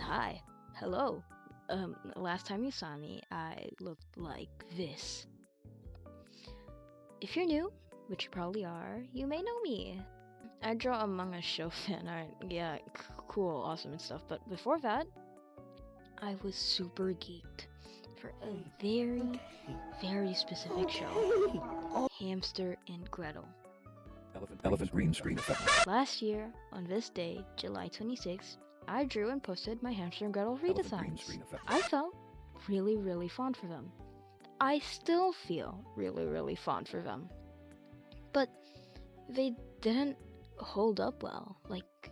Hi. Hello. Last time you saw me, I looked like this. If you're new, which you probably are, you may know me. I draw Among Us show fan art. Yeah, cool, awesome and stuff. But before that, I was super geeked for a very, very specific show. Hamster and Gretel. Elephant green screen effect. Last year, on this day, July 26th, I drew and posted my Hamster and Gretel Elephant green redesigns. screen effect. I felt really fond for them. I still feel really fond for them. But they didn't hold up well. Like,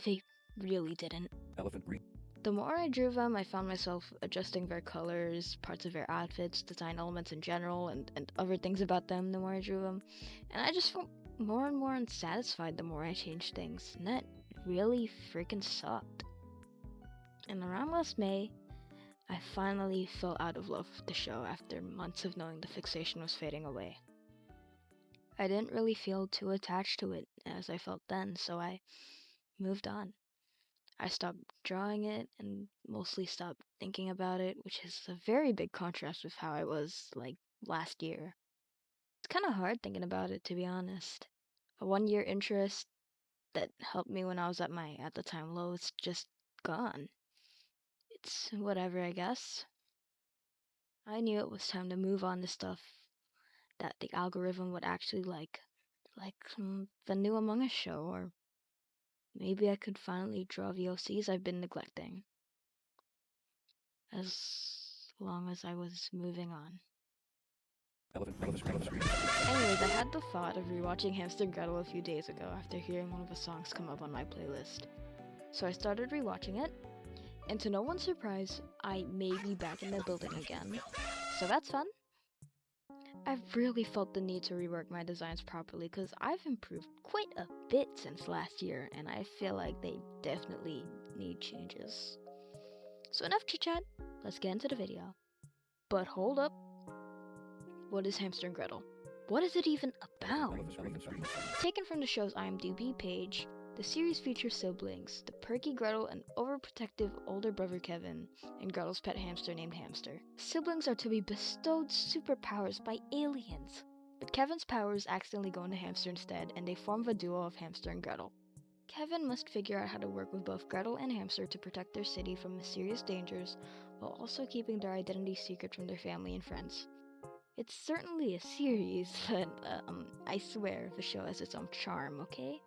they really didn't. Elephant green. The more I drew them, I found myself adjusting their colors, parts of their outfits, design elements in general, and other things about them the more I drew them. And I just felt more and more unsatisfied the more I changed things. And that really freaking sucked. And around last May, I finally fell out of love with the show after months of knowing the fixation was fading away. I didn't really feel too attached to it as I felt then, so I moved on. I stopped drawing it and mostly stopped thinking about it, which is a very big contrast with how I was, like, last year. It's kind of hard thinking about it, to be honest. A 1-year interest that helped me when I was at the time, low is just gone. It's whatever, I guess. I knew it was time to move on to stuff that the algorithm would actually like the new Among Us show, or maybe I could finally draw the OCs I've been neglecting. As long as I was moving on. Elephant green screen. Anyways, I had the thought of rewatching Hamster and Gretel a few days ago after hearing one of the songs come up on my playlist. So I started rewatching it, and to no one's surprise, I may be back in the building again. So that's fun. I've really felt the need to rework my designs properly because I've improved quite a bit since last year, and I feel like they definitely need changes. So enough chit chat, let's get into the video. But hold up. What is Hamster and Gretel? What is it even about? Elephant screen. Taken from the show's IMDb page, the series features siblings, the perky Gretel and overprotective older brother Kevin, and Gretel's pet hamster named Hamster. Siblings are to be bestowed superpowers by aliens, but Kevin's powers accidentally go into Hamster instead, and they form the duo of Hamster and Gretel. Kevin must figure out how to work with both Gretel and Hamster to protect their city from mysterious dangers, while also keeping their identity secret from their family and friends. It's certainly a series, but I swear the show has its own charm, okay?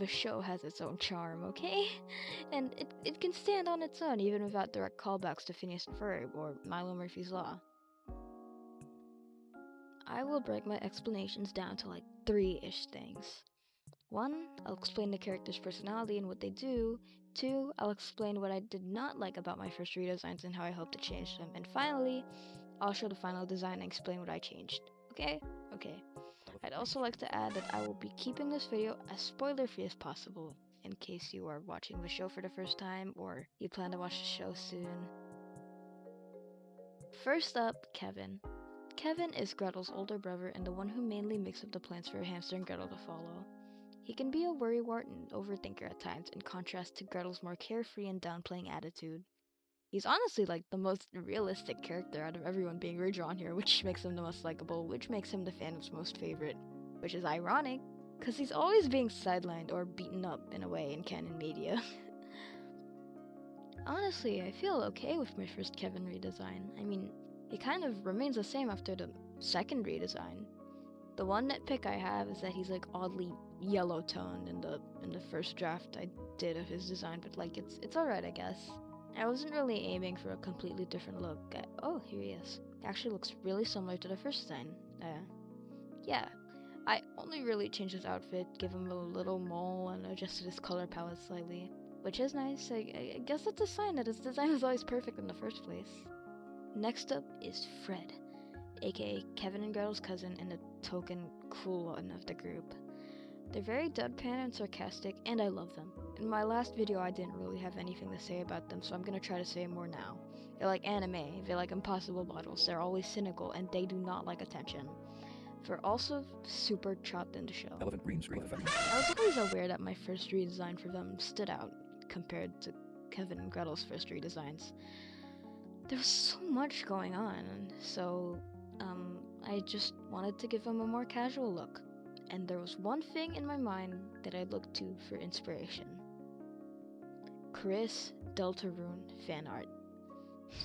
The show has its own charm, okay? And it can stand on its own even without direct callbacks to Phineas and Ferb or Milo Murphy's Law. I will break my explanations down to like 3-ish things. 1, I'll explain the character's personality and what they do. 2, I'll explain what I did not like about my first redesigns and how I hope to change them. And finally, I'll show the final design and explain what I changed. Okay? Okay. I'd also like to add that I will be keeping this video as spoiler-free as possible, in case you are watching the show for the first time or you plan to watch the show soon. First up, Kevin. Kevin is Gretel's older brother and the one who mainly makes up the plans for Hamster and Gretel to follow. He can be a worrywart and overthinker at times, in contrast to Gretel's more carefree and downplaying attitude. He's honestly like the most realistic character out of everyone being redrawn here, which makes him the most likable, which makes him the fandom's most favorite. Which is ironic, because he's always being sidelined or beaten up in a way in canon media. Honestly, I feel okay with my first Kevin redesign. I mean, it kind of remains the same after the second redesign. The one nitpick I have is that he's like oddly yellow toned in the first draft I did of his design, but like it's alright, I guess. I wasn't really aiming for a completely different look. Oh, here he is. He actually looks really similar to the first design. Yeah. I only really changed his outfit, gave him a little mole, and adjusted his color palette slightly. Which is nice. I guess that's a sign that his design was always perfect in the first place. Next up is Fred, aka Kevin and Gretel's cousin and the token cool one of the group. They're very deadpan and sarcastic, and I love them. In my last video, I didn't really have anything to say about them, so I'm gonna try to say more now. They're like anime, they're like impossible bottles, they're always cynical, and they do not like attention. They're also super chopped into show. Elephant green screen effect. I was always aware that my first redesign for them stood out compared to Kevin and Gretel's first redesigns. There was so much going on, so I just wanted to give them a more casual look. And there was one thing in my mind that I looked to for inspiration. Chris Deltarune fan art.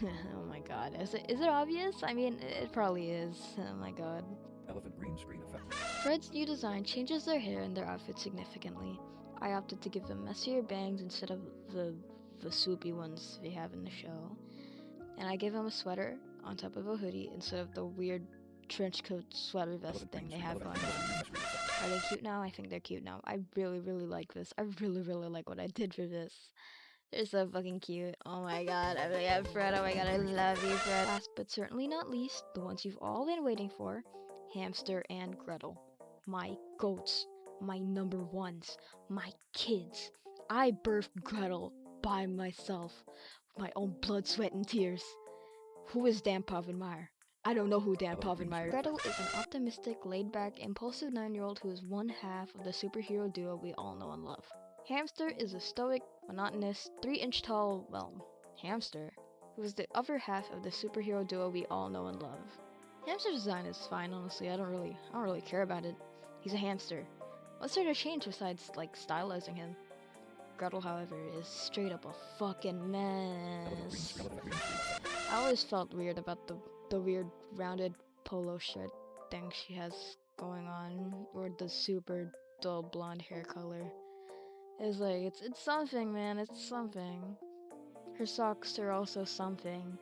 Oh my god, is it obvious? I mean, it probably is. Oh my god. Elephant green screen effect. Fred's new design changes their hair and their outfit significantly. I opted to give them messier bangs instead of the swoopy ones they have in the show. And I gave them a sweater on top of a hoodie instead of the weird trench coat sweater vest thing they have going on. Are they cute now? I think they're cute now. I really, really like this. I really, really like what I did for this. They're so fucking cute. Oh my god. I really have Fred. Oh my god, I love you, Fred. Last but certainly not least, the ones you've all been waiting for, Hamster and Gretel. My goats. My number ones. My kids. I birthed Gretel by myself. With my own blood, sweat, and tears. Who is Dan Povenmire? I don't know who Dan Povenmire is. Gretel is an optimistic, laid-back, impulsive 9-year-old who is one half of the superhero duo we all know and love. Hamster is a stoic, monotonous, 3-inch tall, hamster, who is the other half of the superhero duo we all know and love. Hamster's design is fine, honestly. I don't really care about it. He's a hamster. What's there to change besides, stylizing him? Gretel, however, is straight up a fucking mess. I always felt weird about the weird rounded polo shirt thing she has going on, or the super dull blonde hair color. It's something, man, it's something. Her socks are also something.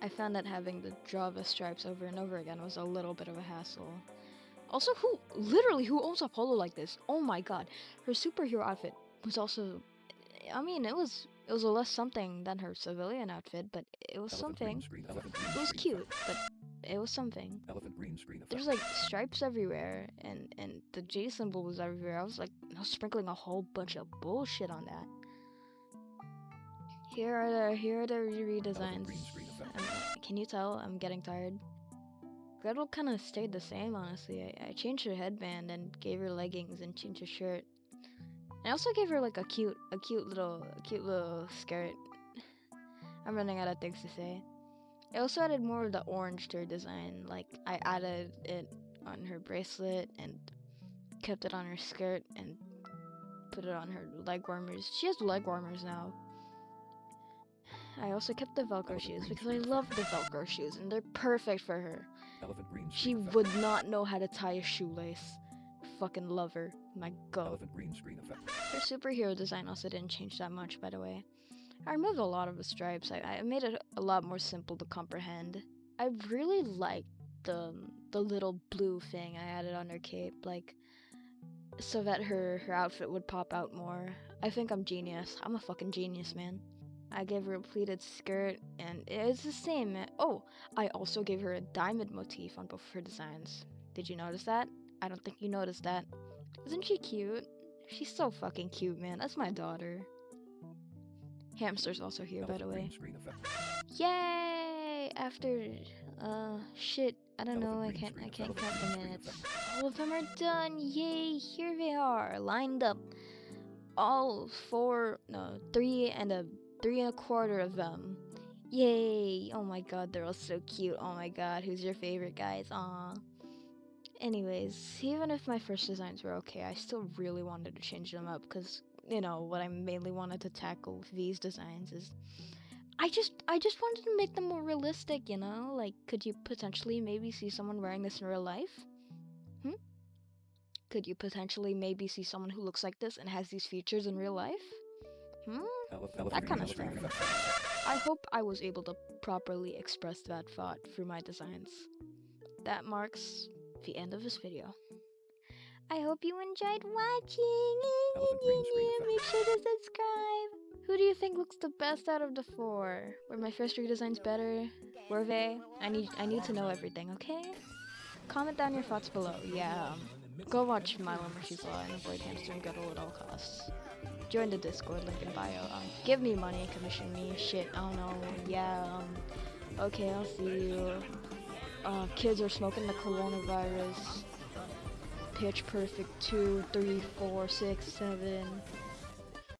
I found that having the Java stripes over and over again was a little bit of a hassle. Also, who owns a polo like this? Oh my god. Her superhero outfit was also, I mean, it was a less something than her civilian outfit, but it was something. It was cute, but it was something. There's stripes everywhere, and the J symbol was everywhere. I was sprinkling a whole bunch of bullshit on that. Here are the redesigns. Can you tell I'm getting tired? Gretel kind of stayed the same, honestly. I changed her headband and gave her leggings and changed her shirt. I also gave her a cute little skirt. I'm running out of things to say. I also added more of the orange to her design. I added it on her bracelet and kept it on her skirt and put it on her leg warmers. She has leg warmers now. I also kept the Velcro shoes because I love the Velcro shoes and they're perfect for her. She would not know how to tie a shoelace. Fucking love her. My god. Her superhero design also didn't change that much, by the way. I removed a lot of the stripes. I made it a lot more simple to comprehend. I really liked the little blue thing I added on her cape, so that her outfit would pop out more. I think I'm genius. I'm a fucking genius, man. I gave her a pleated skirt, and it's the same. Oh, I also gave her a diamond motif on both of her designs. Did you notice that? I don't think you noticed that. Isn't she cute? She's so fucking cute, man. That's my daughter. Hamster's also here, by the way. Yay! After, shit. I don't know. I can't count the minutes. All of them are done. Yay! Here they are, lined up. Three and a quarter of them. Yay! Oh my god, they're all so cute. Oh my god, who's your favorite, guys? Aw. Anyways, even if my first designs were okay, I still really wanted to change them up because, what I mainly wanted to tackle with these designs is I just wanted to make them more realistic, could you potentially maybe see someone wearing this in real life? Could you potentially maybe see someone who looks like this and has these features in real life? That kind of stuff. I hope I was able to properly express that thought through my designs. That marks the end of this video. I hope you enjoyed watching. Make sure to subscribe. Who do you think looks the best out of the 4? Were my first 3 designs better? Were they? I need to know everything, okay? Comment down your thoughts below. Yeah, go watch Milo Murphy's Law and avoid Hamster and Gretel at all costs. Join the Discord, link in bio. Give me money, commission me, shit, I don't know. Yeah, okay, I'll see you. Kids are smoking the coronavirus. Pitch Perfect 2, 3, 4, 6, 7.